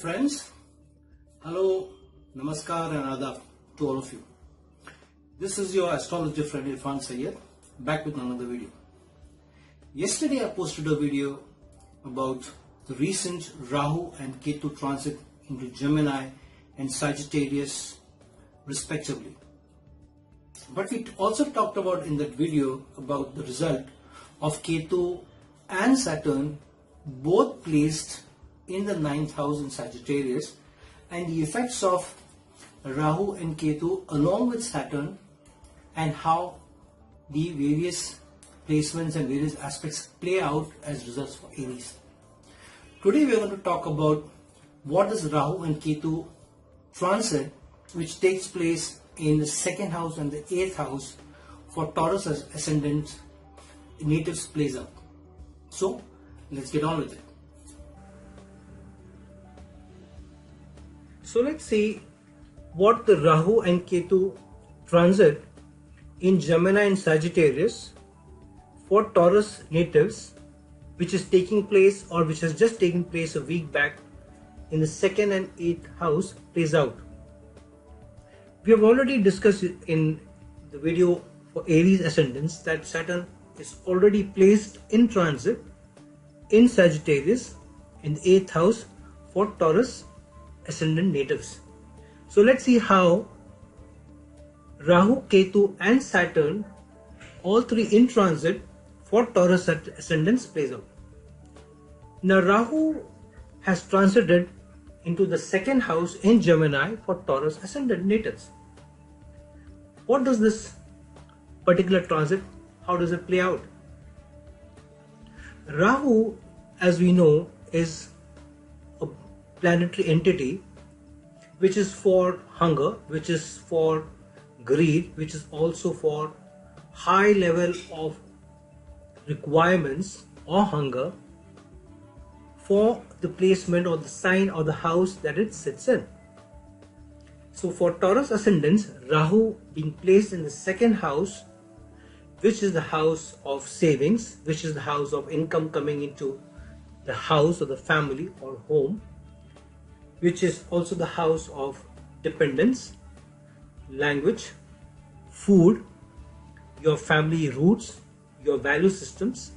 friends, hello, namaskar and adab to all of you. This is your astrology friend Irfan back with another video. Yesterday I posted a video about the recent Rahu and Ketu transit into Gemini and Sagittarius respectively. But we also talked about in that video about the result of Ketu and Saturn both placed in the 9th house in Sagittarius, and the effects of Rahu and Ketu along with Saturn and how the various placements and various aspects play out as results for Aries. Today we are going to talk about what is Rahu and Ketu transit, which takes place in the 2nd house and the 8th house for Taurus ascendant natives plays out. So let's get on with it. So let's see what the Rahu and Ketu transit in Gemini and Sagittarius for Taurus natives, which is taking place or which has just taken place a week back in the 2nd and 8th house plays out. We have already discussed in the video for Aries ascendants that Saturn is already placed in transit in Sagittarius in the 8th house for Taurus ascendant natives. So let's see how Rahu, Ketu and Saturn, all three in transit for Taurus ascendants plays out. Now Rahu has transited into the 2nd house in Gemini for Taurus ascendant natives. What does this particular transit, how does it play out? Rahu, as we know, is a planetary entity which is for hunger, which is for greed, which is also for high level of requirements or hunger for the placement or the sign or the house that it sits in. So for Taurus ascendants, Rahu being placed in the 2nd house, which is the house of savings, which is the house of income coming into the house or the family or home, which is also the house of dependence, language, food, your family roots, your value systems,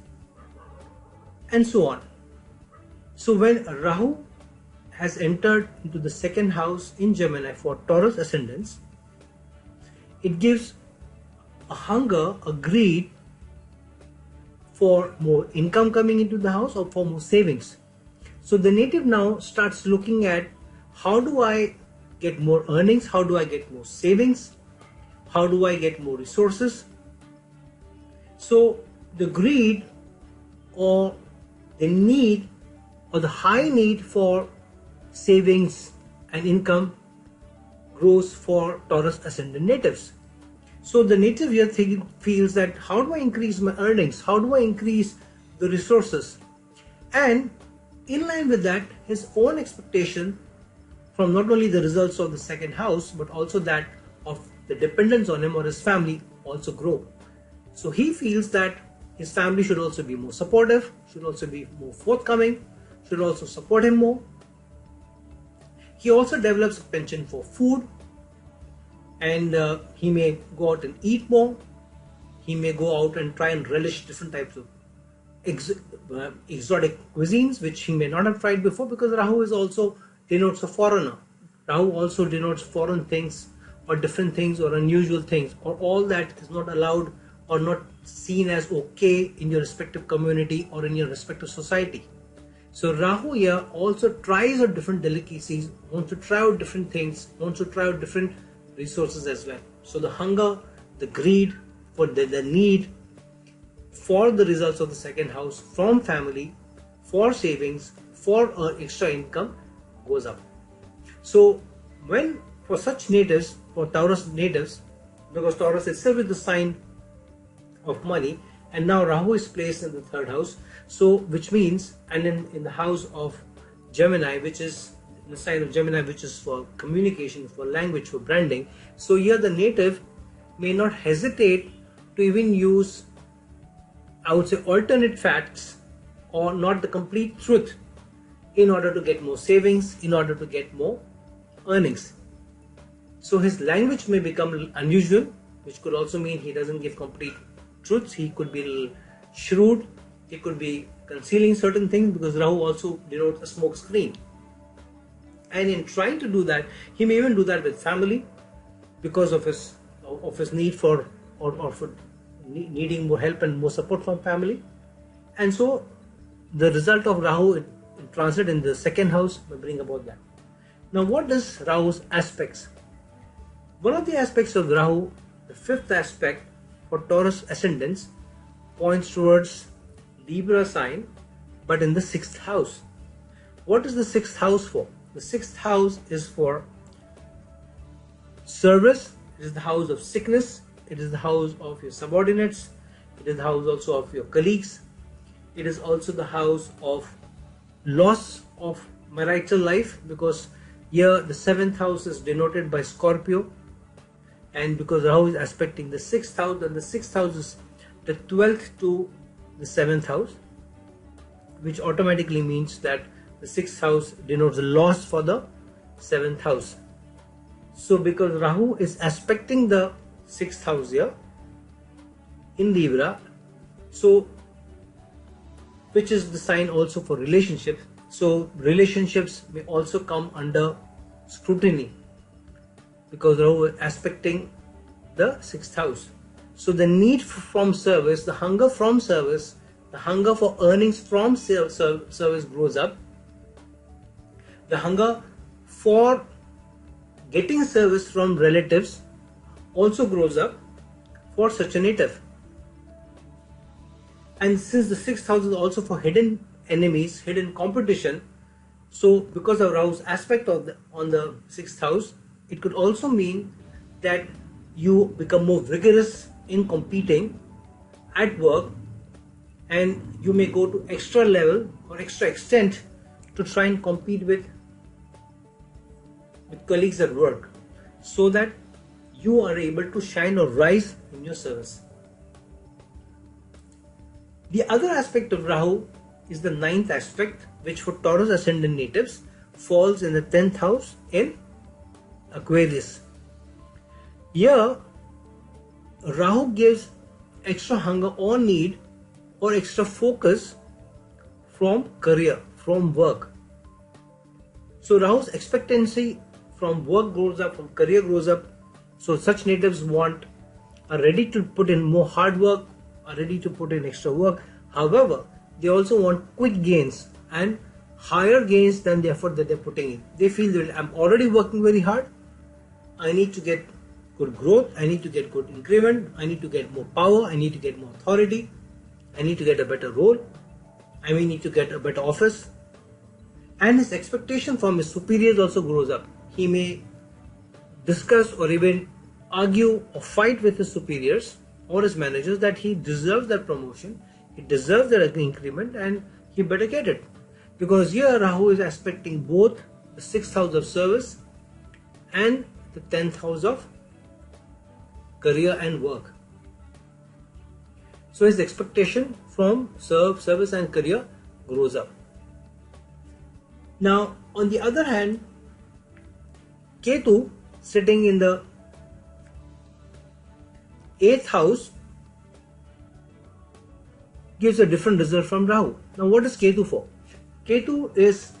and so on. So when Rahu has entered into the 2nd house in Gemini for Taurus ascendants, it gives a hunger, a greed for more income coming into the house or for more savings. So the native now starts looking at how do I get more earnings, how do I get more savings, how do I get more resources. So the greed or the need or the high need for savings and income grows for Taurus ascendant natives. So the native here feels that how do I increase my earnings? How do I increase the resources? And in line with that, his own expectation from not only the results of the 2nd house, but also that of the dependence on him or his family also grow. So he feels that his family should also be more supportive, should also be more forthcoming, should also support him more. He also develops a penchant for food, and he may go out and eat more. He may go out and try and relish different types of exotic cuisines which he may not have tried before, because Rahu is also denotes a foreigner. Rahu also denotes foreign things or different things or unusual things or all that is not allowed or not seen as okay in your respective community or in your respective society. So Rahu here also tries out different delicacies, wants to try out different things, wants to try out different resources as well. So the hunger, the greed, for the need for the results of the 2nd house from family, for savings, for extra income goes up. So when for such natives, for Taurus natives, because Taurus itself is the sign of money, and now Rahu is placed in the 3rd house, so which means, and in the house of Gemini, which is the sign of Gemini, which is for communication, for language, for branding. So here the native may not hesitate to even use, I would say, alternate facts or not the complete truth in order to get more savings, in order to get more earnings. So his language may become unusual, which could also mean he doesn't give complete truths. He could be a little shrewd, he could be concealing certain things, because Rahu also denotes a smoke screen. And in trying to do that, he may even do that with family, because of his need for needing more help and more support from family. And so the result of Rahu in transit in the second house may bring about that. Now, what does Rahu's aspects? One of the aspects of Rahu, the fifth aspect for Taurus ascendants, points towards Libra sign, but in the sixth house. What is the sixth house for? The sixth house is for service. It is the house of sickness. It is the house of your subordinates. It is the house also of your colleagues. It is also the house of loss of marital life, because here the seventh house is denoted by Scorpio, and because Rahu is aspecting the sixth house, and the sixth house is the 12th to the seventh house, which automatically means that the sixth house denotes a loss for the seventh house. So because Rahu is aspecting the sixth house here in Libra, so which is the sign also for relationships, so relationships may also come under scrutiny, because Rahu is aspecting the sixth house. So the need from service, the hunger from service, the hunger for earnings from service grows up. The hunger for getting service from relatives also grows up for such a native. And since the sixth house is also for hidden enemies, hidden competition, so because of Rahu's aspect on the sixth house, it could also mean that you become more vigorous in competing at work, and you may go to extra level or extra extent to try and compete with colleagues at work, so that you are able to shine or rise in your service. The other aspect of Rahu is the ninth aspect, which for Taurus ascendant natives falls in the 10th house in Aquarius. Here, Rahu gives extra hunger or need or extra focus from career, from work. So Rahu's expectancy from work grows up, from career grows up. So such natives are ready to put in more hard work, are ready to put in extra work. However, they also want quick gains and higher gains than the effort that they're putting in. They feel that I'm already working very hard, I need to get good growth, I need to get good increment, I need to get more power, I need to get more authority, I need to get a better role, I may need to get a better office. And his expectation from his superiors also grows up. He may discuss or even argue or fight with his superiors or his managers that he deserves that promotion, he deserves that increment, and he better get it. Because here Rahu is aspecting both the 6th house of service and the 10th house of career and work. So his expectation from service and career grows up. Now, on the other hand, Ketu sitting in the 8th house gives a different result from Rahu. Now, what is Ketu for? Ketu is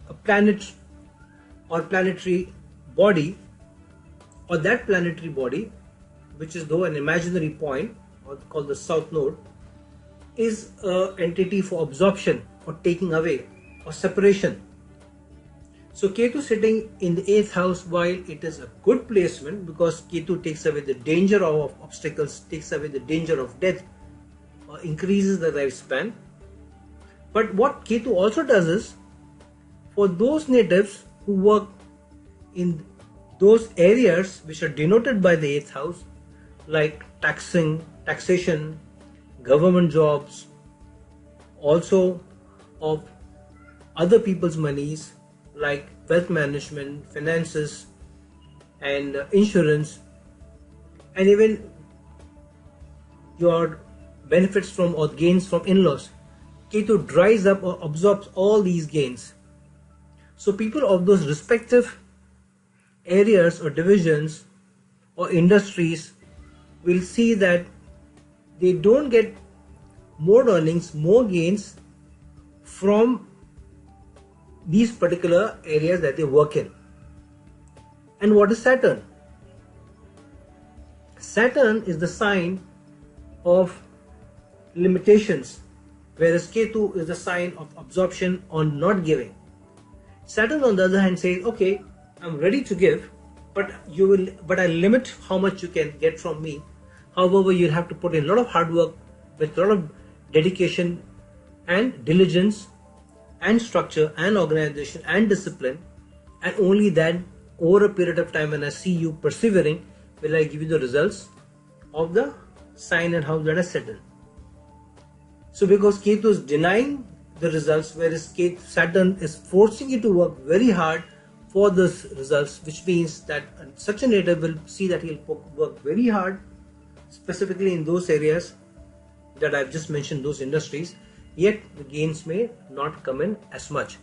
a planet or planetary body, or that planetary body, which is though an imaginary point or called the south node, is an entity for absorption or taking away or separation. So Ketu sitting in the 8th house, while it is a good placement because Ketu takes away the danger of obstacles, takes away the danger of death, increases the lifespan. But what Ketu also does is, for those natives who work in those areas which are denoted by the 8th house, like taxation, government jobs, also of other people's monies, like wealth management, finances, and insurance, and even your benefits from or gains from in-laws. Ketu dries up or absorbs all these gains So people of those respective areas or divisions or industries will see that they don't get more earnings, more gains from these particular areas that they work in. And what is Saturn? Saturn is the sign of limitations, whereas Ketu is the sign of absorption or not giving. Saturn on the other hand says, okay, I'm ready to give, but I limit how much you can get from me. However, you'll have to put in a lot of hard work with a lot of dedication and diligence and structure and organization and discipline, and only then over a period of time when I see you persevering will I give you the results of the sign and house that is set in. So because Ketu is denying the results, whereas Saturn is forcing you to work very hard for those results, which means that such a native will see that he'll work very hard, specifically in those areas that I've just mentioned, those industries, yet the gains may not come in as much.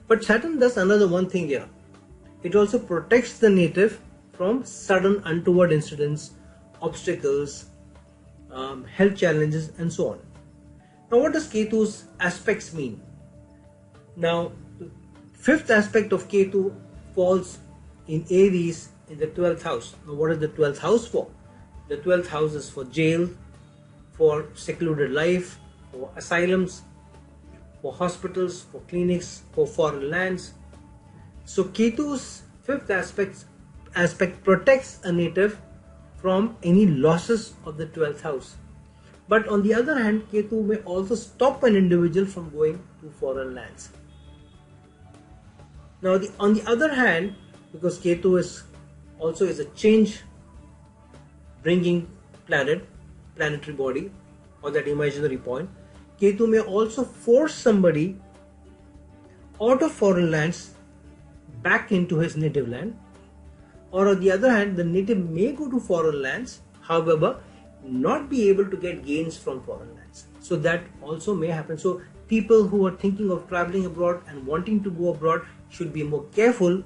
But Saturn does another one thing here. It also protects the native from sudden untoward incidents, obstacles, health challenges, and so on. Now, what does Ketu's aspects mean? Now, the fifth aspect of Ketu falls in Aries in the 12th house. Now, what is the 12th house for? The 12th house is for jail, for secluded life, for asylums, for hospitals, for clinics, for foreign lands. So Ketu's fifth aspect protects a native from any losses of the 12th house. But on the other hand, Ketu may also stop an individual from going to foreign lands. Now, on the other hand, because Ketu is a change bringing planetary body, or that imaginary point, Ketu may also force somebody out of foreign lands back into his native land, or on the other hand, the native may go to foreign lands, however, not be able to get gains from foreign lands. So that also may happen. So people who are thinking of traveling abroad and wanting to go abroad should be more careful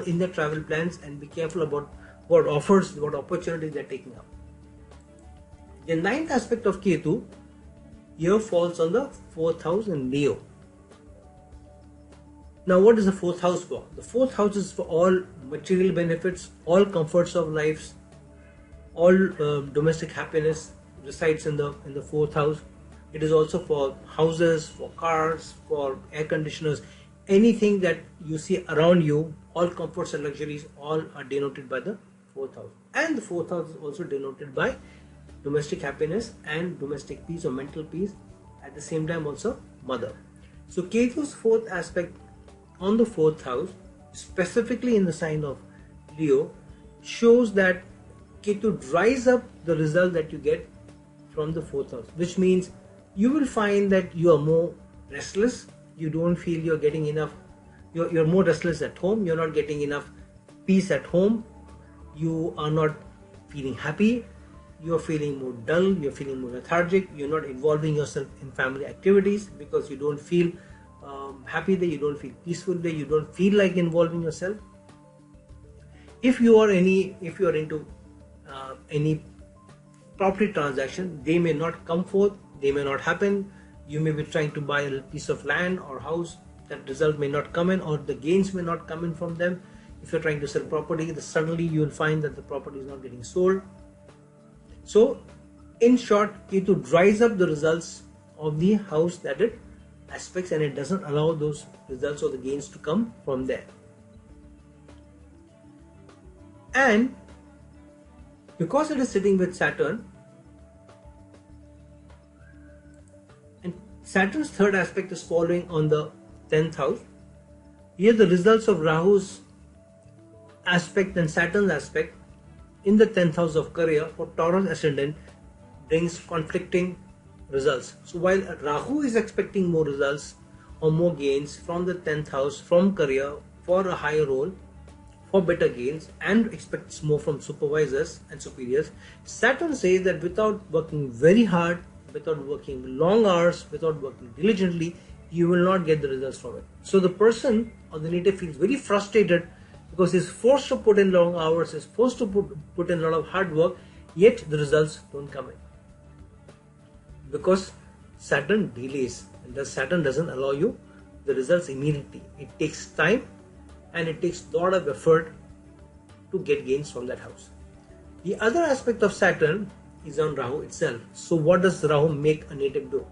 in their travel plans and be careful about what opportunities they're taking up. The ninth aspect of Ketu here falls on the 4th house in Leo. Now, what is the 4th house for? The 4th house is for all material benefits, all comforts of life, all domestic happiness resides in the 4th house. It is also for houses, for cars, for air conditioners, anything that you see around you, all comforts and luxuries, all are denoted by the 4th house. And the 4th house is also denoted by domestic happiness and domestic peace or mental peace, at the same time also mother. So Ketu's 4th aspect on the 4th house, specifically in the sign of Leo, shows that Ketu dries up the result that you get from the 4th house, which means you will find that you are more restless, you don't feel you're getting enough, you're more restless at home, you're not getting enough peace at home, you are not feeling happy, you're feeling more dull, you're feeling more lethargic, you're not involving yourself in family activities because you don't feel happy there, you don't feel peaceful there, you don't feel like involving yourself. If you are into any property transaction, they may not come forth, they may not happen. You may be trying to buy a piece of land or house, that result may not come in, or the gains may not come in from them. If you're trying to sell property, suddenly you will find that the property is not getting sold. So in short, Ketu dries up the results of the house that it aspects, and it doesn't allow those results or the gains to come from there. And because it is sitting with Saturn, and Saturn's 3rd aspect is following on the 10th house, here the results of Rahu's aspect and Saturn's aspect in the 10th house of career for Taurus ascendant brings conflicting results. So while Rahu is expecting more results or more gains from the 10th house from career for a higher role, for better gains, and expects more from supervisors and superiors, Saturn says that without working very hard, without working long hours, without working diligently, you will not get the results from it. So the person or the native feels very frustrated because he's forced to put in long hours, is forced to put in a lot of hard work, yet the results don't come in. Because Saturn delays, and the Saturn doesn't allow you the results immediately. It takes time and it takes a lot of effort to get gains from that house. The other aspect of Saturn is on Rahu itself. So what does Rahu make a native do?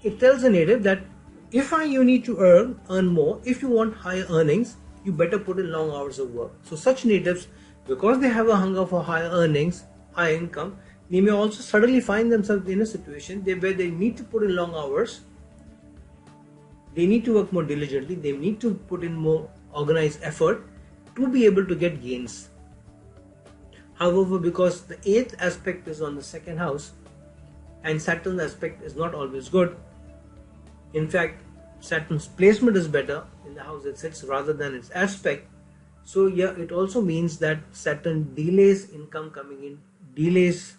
It tells a native that if you need to earn more, if you want higher earnings, you better put in long hours of work. So such natives, because they have a hunger for higher earnings, high income, they may also suddenly find themselves in a situation where they need to put in long hours, they need to work more diligently, they need to put in more organized effort to be able to get gains. However, because the 8th aspect is on the 2nd house and Saturn's aspect is not always good, in fact Saturn's placement is better in the house it sits rather than its aspect. So yeah, it also means that Saturn delays income coming in, delays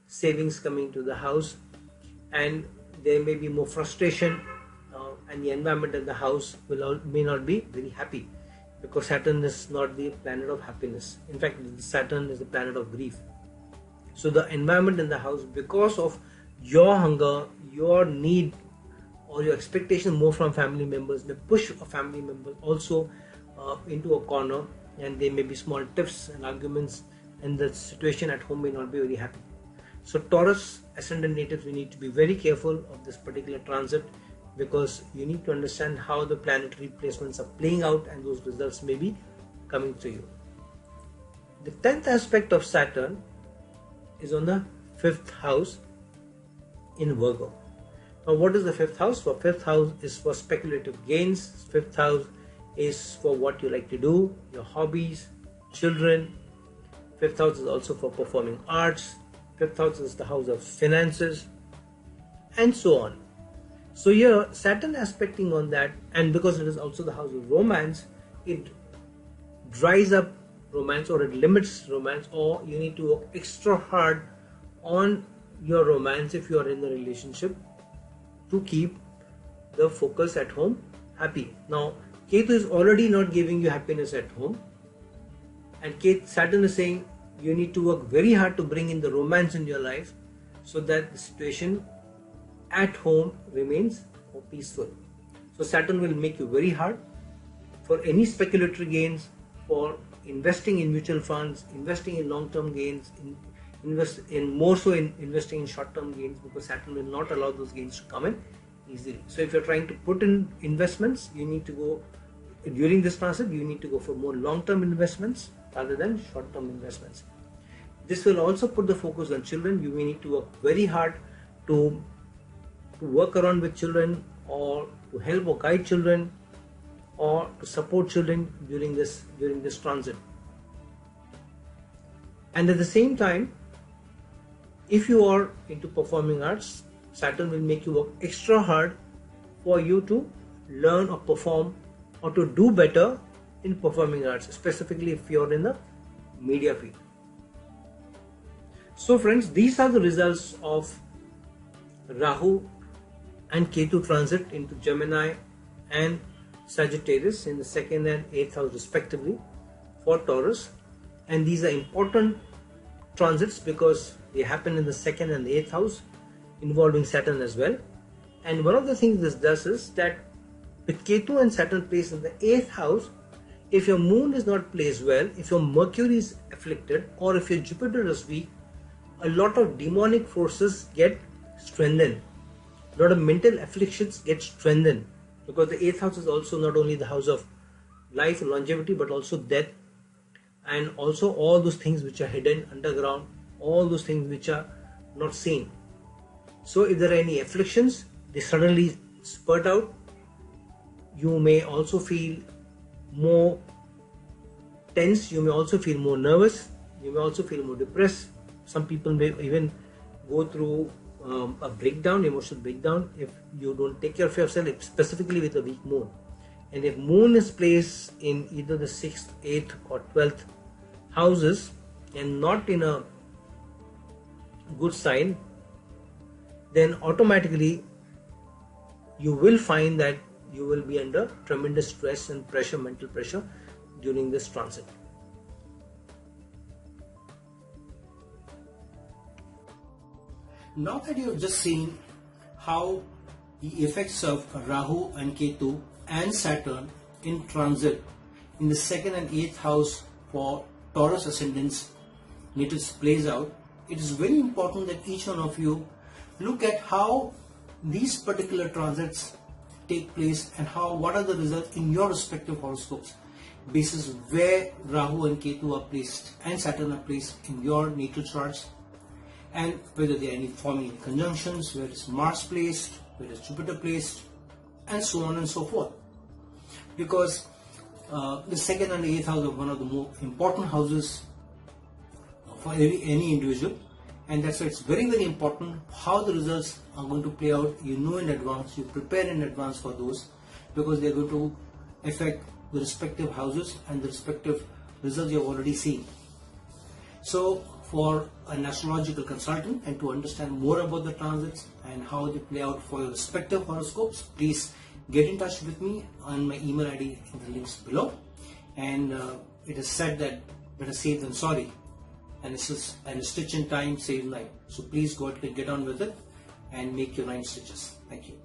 savings coming to the house, and there may be more frustration, and the environment in the house may not be very happy, because Saturn is not the planet of happiness. In fact, Saturn is the planet of grief. So the environment in the house, because of your hunger, your need, or your expectation more from family members, may push a family member also into a corner, and there may be small tiffs and arguments, and the situation at home may not be very happy. So Taurus ascendant natives, we need to be very careful of this particular transit, because you need to understand how the planetary placements are playing out, and those results may be coming to you. The 10th aspect of Saturn is on the 5th house in Virgo. Now what is the 5th house? For 5th house is for speculative gains. 5th house is for what you like to do, your hobbies, children. 5th house is also for performing arts. 5th house is the house of finances, and so on. So here Saturn aspecting on that, and because it is also the house of romance, it dries up romance, or it limits romance, or you need to work extra hard on your romance if you are in the relationship to keep the focus at home happy. Now Ketu is already not giving you happiness at home, and Saturn is saying you need to work very hard to bring in the romance in your life, so that the situation at home remains more peaceful. So Saturn will make you very hard for any speculatory gains, for investing in mutual funds, investing in long-term gains, investing in short-term gains, because Saturn will not allow those gains to come in easily. So if you're trying to put in investments, you need to go, during this transit, you need to go for more long-term investments rather than short-term investments. This will also put the focus on children. You may need to work very hard to work around with children, or to help or guide children, or to support children during this transit. And at the same time, if you are into performing arts, Saturn will make you work extra hard for you to learn or perform, or to do better in performing arts, specifically if you are in the media field. So friends, these are the results of Rahu and Ketu transit into Gemini and Sagittarius in the 2nd and 8th house respectively for Taurus. And these are important transits because they happen in the 2nd and 8th house, involving Saturn as well. And one of the things this does is that with Ketu and Saturn placed in the 8th house, if your moon is not placed well, if your Mercury is afflicted, or if your Jupiter is weak, a lot of demonic forces get strengthened. A lot of mental afflictions get strengthened, because the 8th house is also not only the house of life and longevity, but also death, and also all those things which are hidden underground, all those things which are not seen. So if there are any afflictions, they suddenly spurt out. You may also feel more tense, you may also feel more nervous, you may also feel more depressed. Some people may even go through a breakdown, emotional breakdown, if you don't take care of yourself, specifically with a weak moon. And if moon is placed in either the 6th, 8th or 12th houses and not in a good sign, then automatically you will find that you will be under tremendous stress and pressure, mental pressure during this transit. Now that you have just seen how the effects of Rahu and Ketu and Saturn in transit in the 2nd and 8th house for Taurus ascendants natals plays out, it is very important that each one of you look at how these particular transits take place and what are the results in your respective horoscopes basis where Rahu and Ketu are placed and Saturn are placed in your natal charts, and whether they are any forming conjunctions, where is Mars placed, where is Jupiter placed, and so on and so forth. Because the 2nd and 8th house are one of the more important houses for any individual, and that's why it's very, very important how the results are going to play out. You know in advance, you prepare in advance for those, because they're going to affect the respective houses and the respective results you've already seen. So for an astrological consultant and to understand more about the transits and how they play out for your respective horoscopes, please get in touch with me on my email ID in the links below. And it is said that better safe than sorry, and a stitch in time saves life. So please go ahead and get on with it and make your 9 stitches. Thank you.